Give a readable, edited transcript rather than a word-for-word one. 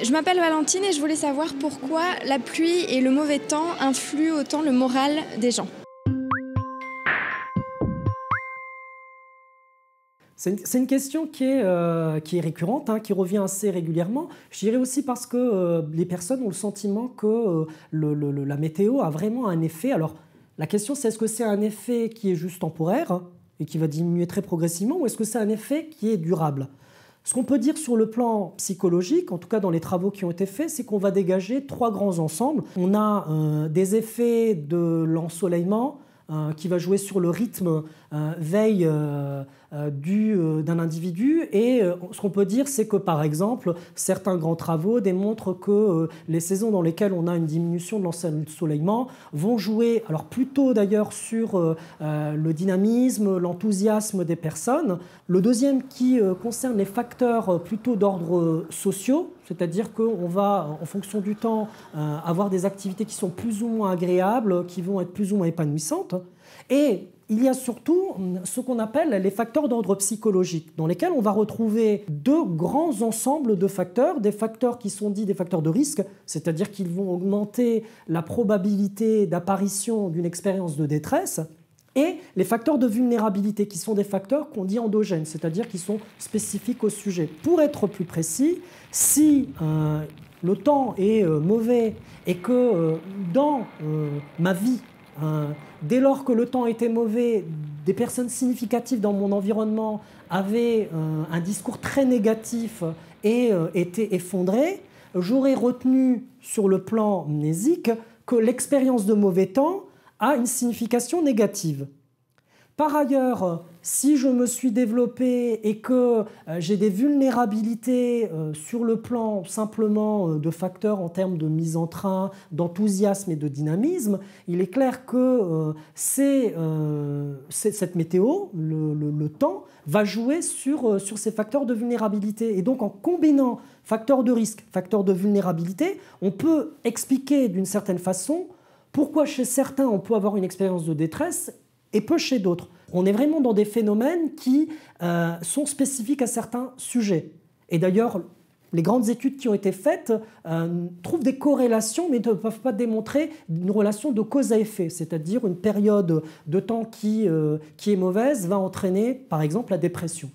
Je m'appelle Valentine et je voulais savoir pourquoi la pluie et le mauvais temps influent autant le moral des gens. C'est une question qui est récurrente, hein, qui revient assez régulièrement. Je dirais aussi parce que les personnes ont le sentiment que la météo a vraiment un effet. Alors, la question, c'est est-ce que c'est un effet qui est juste temporaire, hein, et qui va diminuer très progressivement, ou est-ce que c'est un effet qui est durable? Ce qu'on peut dire sur le plan psychologique, en tout cas dans les travaux qui ont été faits, c'est qu'on va dégager trois grands ensembles. On a des effets de l'ensoleillement qui va jouer sur le rythme veille d'un individu. Et ce qu'on peut dire, c'est que par exemple, certains grands travaux démontrent que les saisons dans lesquelles on a une diminution de l'ensoleillement vont jouer, alors plutôt d'ailleurs sur le dynamisme, l'enthousiasme des personnes. Le deuxième qui concerne les facteurs plutôt d'ordre sociaux, c'est-à-dire qu'on va, en fonction du temps, avoir des activités qui sont plus ou moins agréables, qui vont être plus ou moins épanouissantes. Et il y a surtout ce qu'on appelle les facteurs d'ordre psychologique, dans lesquels on va retrouver deux grands ensembles de facteurs, des facteurs qui sont dits des facteurs de risque, c'est-à-dire qu'ils vont augmenter la probabilité d'apparition d'une expérience de détresse, et les facteurs de vulnérabilité, qui sont des facteurs qu'on dit endogènes, c'est-à-dire qui sont spécifiques au sujet. Pour être plus précis, si le temps est mauvais et que dans ma vie, dès lors que le temps était mauvais, des personnes significatives dans mon environnement avaient un discours très négatif et étaient effondrées, j'aurais retenu sur le plan mnésique que l'expérience de mauvais temps a une signification négative. Par ailleurs, si je me suis développé et que j'ai des vulnérabilités sur le plan simplement de facteurs en termes de mise en train, d'enthousiasme et de dynamisme, il est clair que cette météo, le temps, va jouer sur ces facteurs de vulnérabilité. Et donc en combinant facteurs de risque, facteurs de vulnérabilité, on peut expliquer d'une certaine façon pourquoi chez certains on peut avoir une expérience de détresse et peu chez d'autres. On est vraiment dans des phénomènes qui sont spécifiques à certains sujets. Et d'ailleurs, les grandes études qui ont été faites trouvent des corrélations, mais ne peuvent pas démontrer une relation de cause à effet, c'est-à-dire une période de temps qui est mauvaise va entraîner, par exemple, la dépression.